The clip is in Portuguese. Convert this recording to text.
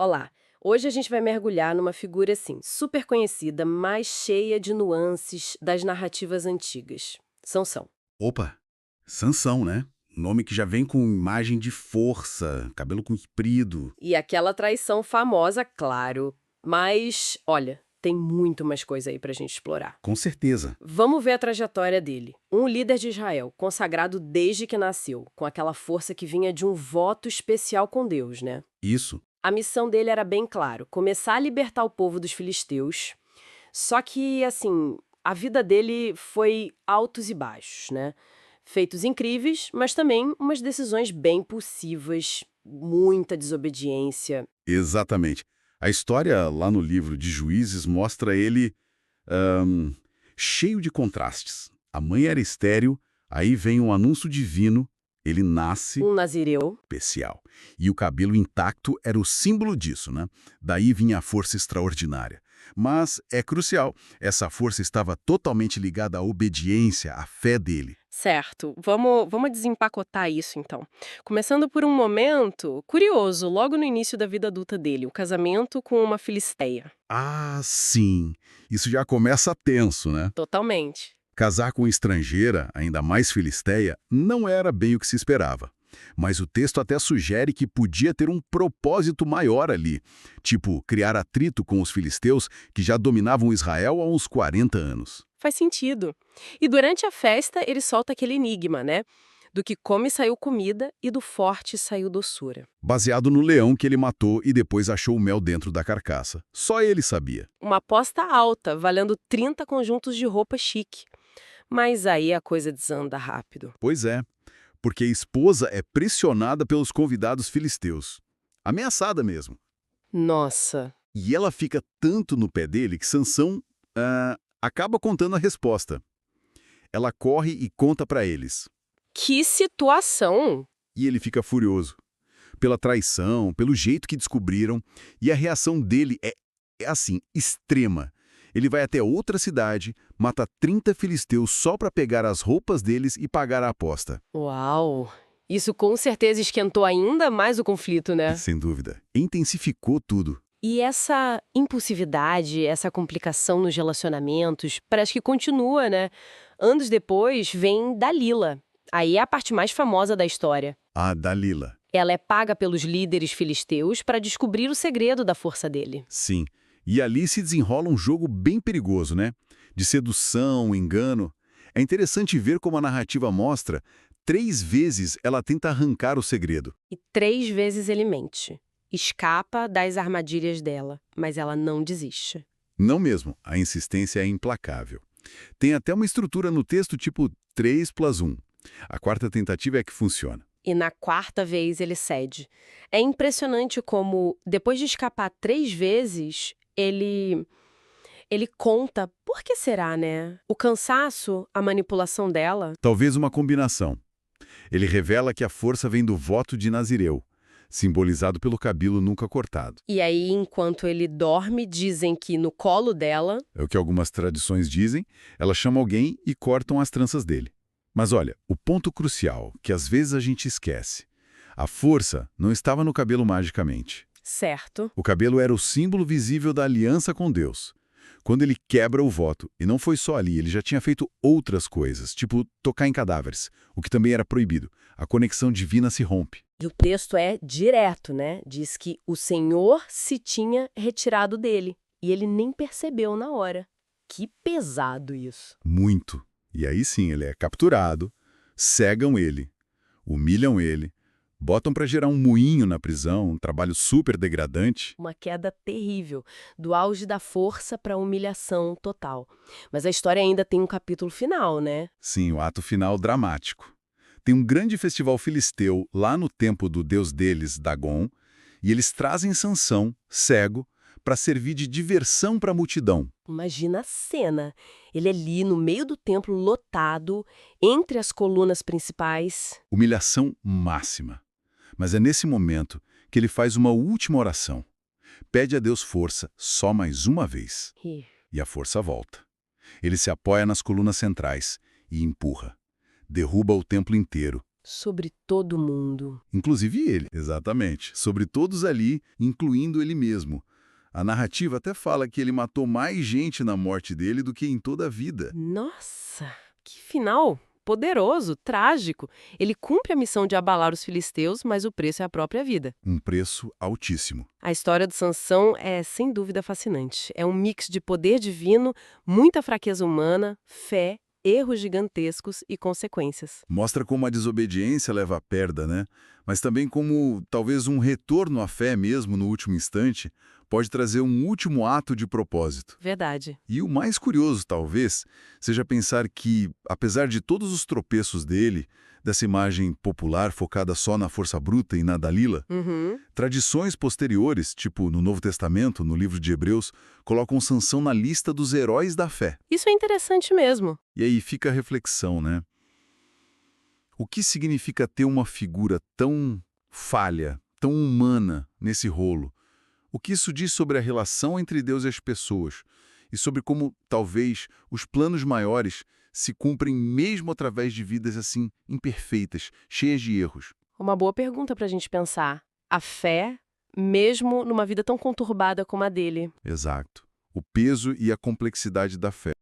Olá, hoje a gente vai mergulhar numa figura assim, super conhecida, mas cheia de nuances das narrativas antigas. Sansão. Opa, Sansão, né? Nome que já vem com imagem de força, cabelo comprido. E aquela traição famosa, claro. Mas, olha, tem muito mais coisa aí pra gente explorar. Com certeza. Vamos ver a trajetória dele. Um líder de Israel, consagrado desde que nasceu, com aquela força que vinha de um voto especial com Deus, né? Isso. A missão dele era bem claro, começar a libertar o povo dos filisteus. Só que, assim, a vida dele foi altos e baixos, né? Feitos incríveis, mas também umas decisões bem impulsivas, muita desobediência. Exatamente. A história lá no livro de Juízes mostra ele ahn, cheio de contrastes. A mãe era estéril, aí vem um anúncio divino, ele nasce Um nazireu. especial. E o cabelo intacto era o símbolo disso, né? Daí vinha a força extraordinária. Mas é crucial, essa força estava totalmente ligada à obediência, à fé dele. Certo, vamos desempacotar isso então. Começando por um momento curioso, logo no início da vida adulta dele, o casamento com uma filisteia. Ah, sim. Isso já começa tenso, né? Totalmente. Casar com estrangeira, ainda mais filisteia, não era bem o que se esperava. Mas o texto até sugere que podia ter um propósito maior ali, tipo criar atrito com os filisteus que já dominavam Israel há uns 40 anos. Faz sentido. E durante a festa, ele solta aquele enigma, né? Do que come saiu comida e do forte saiu doçura. Baseado no leão que ele matou e depois achou o mel dentro da carcaça. Só ele sabia. Uma aposta alta, valendo 30 conjuntos de roupa chique. Mas aí a coisa desanda rápido. Pois é, porque a esposa é pressionada pelos convidados filisteus. Ameaçada mesmo. Nossa, E ela fica tanto no pé dele que Sansão acaba contando a resposta. Ela corre e conta pra eles. que situação! E ele fica furioso. Pela traição, pelo jeito que descobriram. E a reação dele é assim, extrema. Ele vai até outra cidade, mata 30 filisteus só pra pegar as roupas deles e pagar a aposta. Uau! Isso com certeza esquentou ainda mais o conflito, né? Sem dúvida. Intensificou tudo. E essa impulsividade, essa complicação nos relacionamentos, parece que continua, né? Anos depois, vem Dalila. Aí é a parte mais famosa da história. A Dalila. Ela é paga pelos líderes filisteus para descobrir o segredo da força dele. Sim. E ali se desenrola um jogo bem perigoso, né? De sedução, engano. É interessante ver como a narrativa mostra, 3 vezes ela tenta arrancar o segredo. E 3 vezes ele mente. Escapa das armadilhas dela, mas ela não desiste. Não mesmo, a insistência é implacável. Tem até uma estrutura no texto tipo 3+1. A quarta tentativa é que funciona. E na 4ª vez ele cede. É impressionante como, depois de escapar 3 vezes, ele conta. Por que será, né? O cansaço, a manipulação dela. Talvez uma combinação. Ele revela que a força vem do voto de Nazireu, simbolizado pelo cabelo nunca cortado. E aí, enquanto ele dorme, dizem que no colo dela. É o que algumas tradições dizem, ela chama alguém e cortam as tranças dele. Mas olha, o ponto crucial, que às vezes a gente esquece. A força não estava no cabelo magicamente. Certo. O cabelo era o símbolo visível da aliança com Deus. Quando ele quebra o voto, e não foi só ali, ele já tinha feito outras coisas, tipo tocar em cadáveres, o que também era proibido. A conexão divina se rompe. E o texto é direto, né? Diz que o Senhor se tinha retirado dele. E ele nem percebeu na hora. Que pesado isso. Muito. E aí sim, ele é capturado, cegam ele, humilham ele, botam para gerar um moinho na prisão, um trabalho super degradante. Uma queda terrível, do auge da força para a humilhação total. Mas a história ainda tem um capítulo final, né? Sim, o ato final dramático. Tem um grande festival filisteu lá no templo do deus deles, Dagon, e eles trazem Sansão, cego, para servir de diversão para a multidão. Imagina a cena. Ele ali no meio do templo lotado, entre as colunas principais. Humilhação máxima. Mas é nesse momento que ele faz uma última oração. Pede a Deus força só mais uma vez. E a força volta. Ele se apoia nas colunas centrais e empurra. Derruba o templo inteiro, Sobre todo mundo. Inclusive ele, exatamente. Sobre todos ali, incluindo ele mesmo. A narrativa até fala que ele matou mais gente na morte dele do que em toda a vida. Nossa, que final poderoso, trágico. Ele cumpre a missão de abalar os filisteus, mas o preço é a própria vida. Um preço altíssimo. A história de Sansão é, sem dúvida, fascinante. É um mix de poder divino, muita fraqueza humana, fé, erros gigantescos e consequências. Mostra como a desobediência leva à perda, né? Mas também como talvez um retorno à fé mesmo no último instante pode trazer um último ato de propósito. Verdade. E o mais curioso, talvez, seja pensar que, apesar de todos os tropeços dele, dessa imagem popular focada só na força bruta e na Dalila, Uhum. tradições posteriores, tipo no Novo Testamento, no livro de Hebreus, colocam Sansão na lista dos heróis da fé. Isso é interessante mesmo. E aí fica a reflexão, né? O que significa ter uma figura tão falha, tão humana nesse rolo? O que isso diz sobre a relação entre Deus e as pessoas? E sobre como, talvez, os planos maiores se cumprem mesmo através de vidas assim, imperfeitas, cheias de erros? Uma boa pergunta para a gente pensar. A fé, mesmo numa vida tão conturbada como a dele. Exato. O peso e a complexidade da fé.